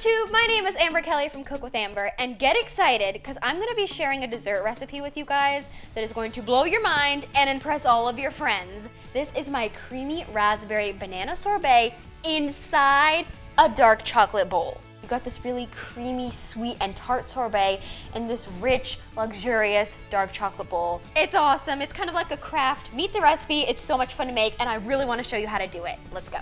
FOODTUBE, my name is Amber Kelley from Cook with Amber, and get excited because I'm going to be sharing a dessert recipe with you guys that is going to blow your mind and impress all of your friends. This is my creamy raspberry banana sorbet inside a dark chocolate bowl. You got this really creamy, sweet, and tart sorbet in this rich, luxurious dark chocolate bowl. It's awesome. It's kind of like a craft meets a recipe. It's so much fun to make, and I really want to show you how to do it. Let's go.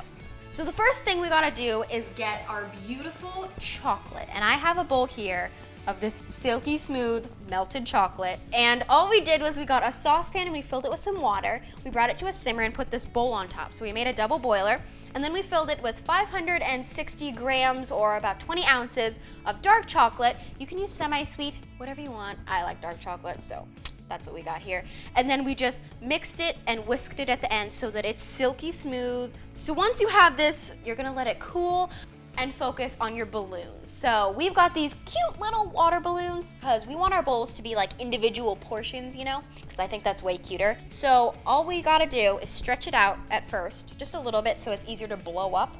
So the first thing we gotta do is get our beautiful chocolate. And I have a bowl here of this silky smooth melted chocolate. And all we did was we got a saucepan and we filled it with some water. We brought it to a simmer and put this bowl on top. So we made a double boiler. And then we filled it with 560 grams or about 20 ounces of dark chocolate. You can use semi-sweet, whatever you want. I like dark chocolate, so that's what we got here. And then we just mixed it and whisked it at the end so that it's silky smooth. So once you have this, you're gonna let it cool and focus on your balloons. So we've got these cute little water balloons because we want our bowls to be like individual portions, you know? Because I think that's way cuter. So all we gotta do is stretch it out at first, just a little bit so it's easier to blow up.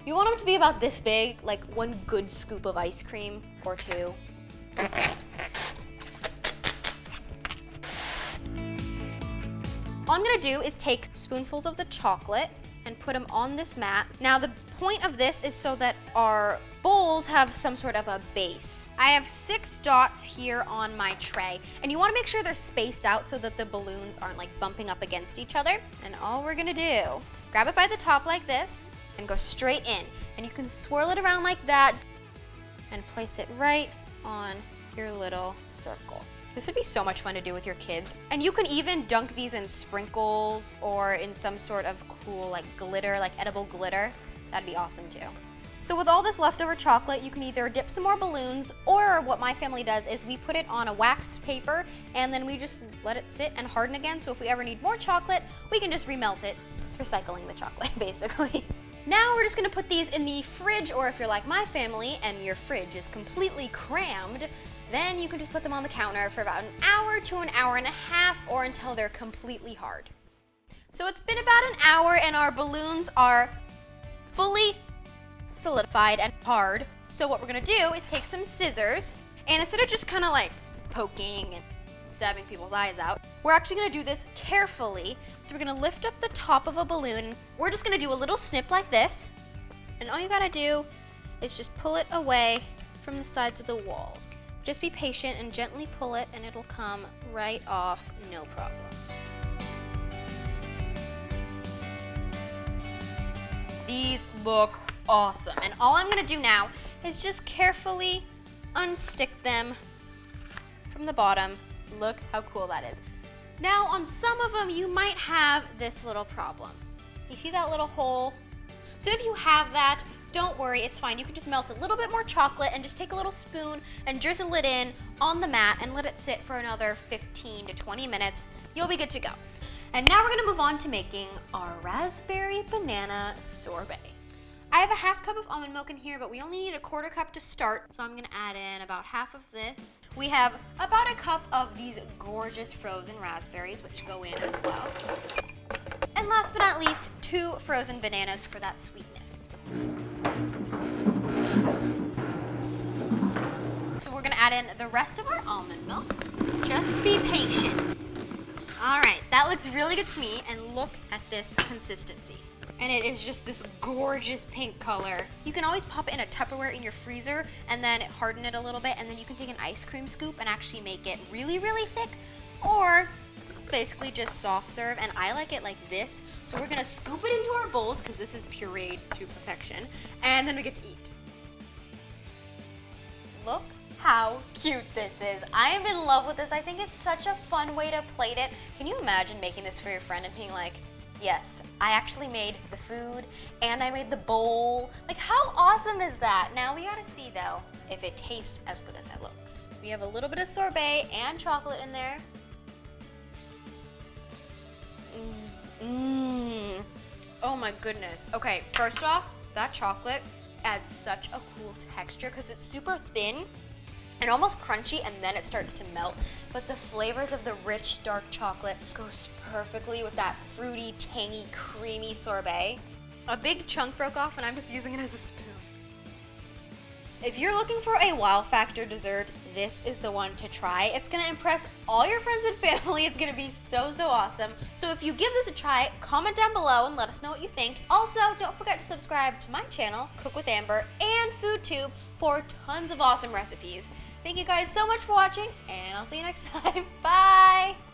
You want them to be about this big, like one good scoop of ice cream or two. All I'm gonna do is take spoonfuls of the chocolate and put them on this mat. Now the point of this is so that our bowls have some sort of a base. I have 6 dots here on my tray, and you wanna make sure they're spaced out so that the balloons aren't like bumping up against each other. And all we're gonna do, grab it by the top like this and go straight in. And you can swirl it around like that and place it right on your little circle. This would be so much fun to do with your kids. And you can even dunk these in sprinkles or in some sort of cool like glitter, like edible glitter. That'd be awesome too. So with all this leftover chocolate, you can either dip some more balloons, or what my family does is we put it on a wax paper and then we just let it sit and harden again. So if we ever need more chocolate, we can just remelt it. It's recycling the chocolate basically. Now we're just gonna put these in the fridge, or if you're like my family and your fridge is completely crammed, then you can just put them on the counter for about an hour to an hour and a half, or until they're completely hard. So it's been about an hour and our balloons are fully solidified and hard. So what we're gonna do is take some scissors, and instead of just kind of like poking and stabbing people's eyes out, we're actually gonna do this carefully. So we're gonna lift up the top of a balloon. We're just gonna do a little snip like this, and all you gotta do is just pull it away from the sides of the walls. Just be patient and gently pull it and it'll come right off, no problem. These look awesome. And all I'm gonna do now is just carefully unstick them from the bottom. Look how cool that is. Now on some of them, you might have this little problem. You see that little hole? So if you have that, don't worry, it's fine. You can just melt a little bit more chocolate and just take a little spoon and drizzle it in on the mat and let it sit for another 15 to 20 minutes. You'll be good to go. And now we're gonna move on to making our raspberry banana sorbet. I have a half cup of almond milk in here, but we only need a 1/4 cup to start. So I'm gonna add in about half of this. We have about a cup of these gorgeous frozen raspberries, which go in as well. And last but not least, 2 frozen bananas for that sweetness. So we're gonna add in the rest of our almond milk. Just be patient. All right, that looks really good to me, and look at this consistency. And it is just this gorgeous pink color. You can always pop it in a Tupperware in your freezer and then harden it a little bit, and then you can take an ice cream scoop and actually make it really, really thick. Or this is basically just soft serve, and I like it like this. So we're gonna scoop it into our bowls because this is pureed to perfection, and then we get to eat. Look how cute this is. I am in love with this. I think it's such a fun way to plate it. Can you imagine making this for your friend and being like, yes, I actually made the food and I made the bowl. Like, how awesome is that? Now we gotta see though if it tastes as good as it looks. We have a little bit of sorbet and chocolate in there. Oh my goodness. Okay, first off, that chocolate adds such a cool texture because it's super thin and almost crunchy, and then it starts to melt. But the flavors of the rich dark chocolate goes perfectly with that fruity, tangy, creamy sorbet. A big chunk broke off and I'm just using it as a spoon. If you're looking for a wow factor dessert, this is the one to try. It's gonna impress all your friends and family. It's gonna be so, so awesome. So if you give this a try, comment down below and let us know what you think. Also, don't forget to subscribe to my channel, Cook with Amber, and FoodTube for tons of awesome recipes. Thank you guys so much for watching, and I'll see you next time. Bye!